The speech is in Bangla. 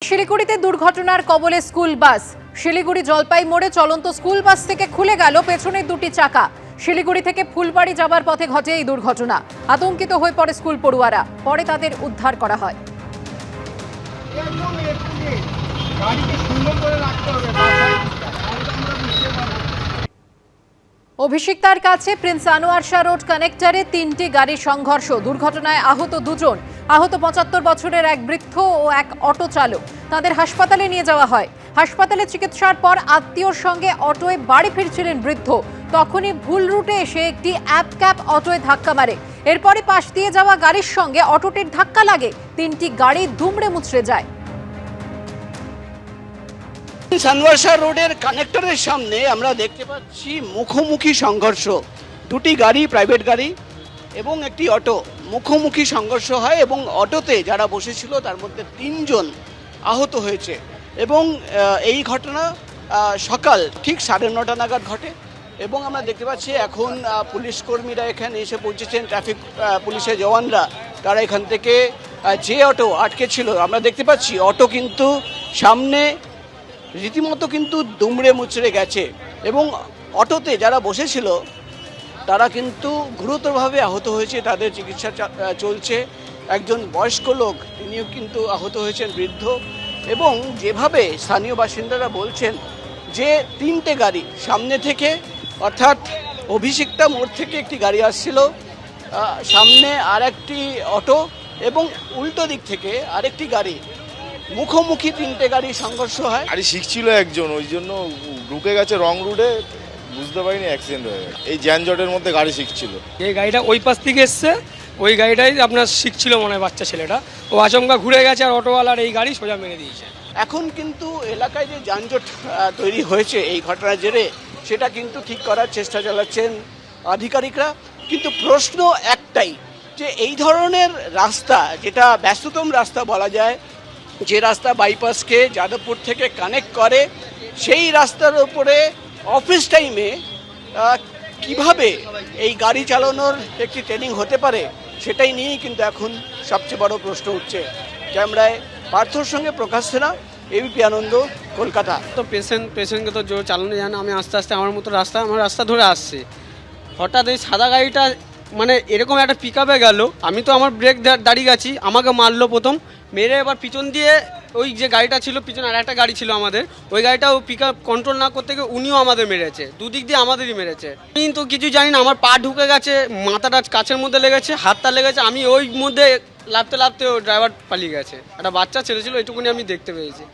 শিলিগুড়িতে দুর্ঘটনার কবলে স্কুল বাস। শিলিগুড়ি জলপাই মোড়ে চলন্ত স্কুল বাস থেকে খুলে গেল পেছনের দুটি চাকা। শিলিগুড়ি থেকে ফুলবাড়ি যাবার পথে ঘটে এই দুর্ঘটনা। আতঙ্কিত হয়ে পড়ে স্কুল পড়ুয়ারা, পরে তাদের উদ্ধার করা হয়। অভিষিক্তার কাছে প্রিন্স আনোয়ার শাহ রোড কানেক্টরে তিনটি গাড়ির সংঘর্ষ। দুর্ঘটনায় আহত দুজন। আহত ৭৫ বছরের এক বৃদ্ধ ও এক অটো চালক। তাদের হাসপাতালে নিয়ে যাওয়া হয়। হাসপাতালে চিকিৎসার পর আত্মীয়র সঙ্গে অটোয় বাড়ি ফিরছিলেন বৃদ্ধ। তখনই ভুল রুটে এসে একটি অ্যাপ ক্যাব অটোয় ধাক্কা মারে। এরপরে পাশ দিয়ে যাওয়া গাড়ির সঙ্গে অটোটির ধাক্কা লাগে। তিনটি গাড়ি দুমড়ে মুচড়ে যায়। আনোয়ার শাহ রোডের কানেক্টরের সামনে আমরা দেখতে পাচ্ছি মুখোমুখি সংঘর্ষ। দুটি গাড়ি, প্রাইভেট গাড়ি এবং একটি অটো মুখোমুখি সংঘর্ষ হয় এবং অটোতে যারা বসেছিল তার মধ্যে তিনজন আহত হয়েছে। এবং এই ঘটনা সকাল ঠিক ৯:৩০ নাগাদ ঘটে এবং আমরা দেখতে পাচ্ছি এখন পুলিশ কর্মীরা এখানে এসে পৌঁছেছেন। ট্রাফিক পুলিশের জওয়ানরা তারা এখান থেকে যে অটো আটকে ছিল, আমরা দেখতে পাচ্ছি অটো কিন্তু সামনে রীতিমতো কিন্তু দুমড়ে মুচড়ে গেছে এবং অটোতে যারা বসেছিল তারা কিন্তু গুরুতরভাবে আহত হয়েছে। তাদের চিকিৎসা চলছে। একজন বয়স্ক লোক, তিনিও কিন্তু আহত হয়েছেন, বৃদ্ধ। এবং যেভাবে স্থানীয় বাসিন্দারা বলছেন যে তিনটে গাড়ি সামনে থেকে, অর্থাৎ অভিষিক্তা মোড় থেকে একটি গাড়ি আসছিল, সামনে আর একটি অটো এবং উল্টো দিক থেকে আরেকটি গাড়ি, মুখোমুখি তিনটে গাড়ি সংঘর্ষ হয়। গাড়ি শিখছিল একজন, ওই জন্য ঢুকে গেছে রং রুটে, বুঝতে পারিনি অ্যাক্সিডেন্ট হয়ে গেছে। এই যানজটের মধ্যে গাড়ি শিখছিল। এই গাড়িটা ওই পাশ থেকে এসছে, ওই গাড়িটাই আপনার শিখছিল মনে হয় বাচ্চা ছেলেটা। ও আচমকা ঘুরে গেছে আর অটোওয়ালার এই গাড়ি সোজা মেরে দিয়েছে। এখন কিন্তু এলাকায় যে যানজট তৈরি হয়েছে এই ঘটনার জেরে, সেটা কিন্তু ঠিক করার চেষ্টা চালাচ্ছেন আধিকারিকরা। কিন্তু প্রশ্ন একটাই, যে এই ধরনের রাস্তা, যেটা ব্যস্ততম রাস্তা বলা যায়, যে রাস্তা বাইপাসকে যাদবপুর থেকে কানেক্ট করে, সেই রাস্তার উপরে অফিস টাইমে কিভাবে এই গাড়ি চালানোর একটি ট্রেনিং হতে পারে, সেটাই নিয়েই কিন্তু এখন সবচেয়ে বড় প্রশ্ন উঠছে। ক্যামেরায় পার্থর সঙ্গে প্রকাশ সেনা, এবিপি আনন্দ, কলকাতা। তো পেশেন্টকে তো জোর চালানো যায় না। আমি আস্তে আস্তে আমার রাস্তা ধরে আসছে, হঠাৎ এই সাদা গাড়িটা মানে এরকম একটা পিক আপে গেল। আমি তো আমার ব্রেক দাঁড়িয়ে গেছি, আমাকে মারলো প্রথম, মেরে এবার পিছন দিয়ে ওই যে গাড়িটা ছিল, পিছনে আর একটা গাড়ি ছিল আমাদের, ওই গাড়িটাও পিক আপ কন্ট্রোল না করতে গিয়ে উনিও আমাদের মেরেছে। দুদিক দিয়ে আমাদেরই মেরেছে। আমি কিন্তু কিছু জানি না, আমার পা ঢুকে গেছে, মাথাটা কাছের মধ্যে লেগেছে, হাতটা লেগেছে। আমি ওই মধ্যে লাফতে লাফতে ও ড্রাইভার পালিয়ে গেছে। একটা বাচ্চা ছেলে ছিল, এইটুকুনি আমি দেখতে পেয়েছি।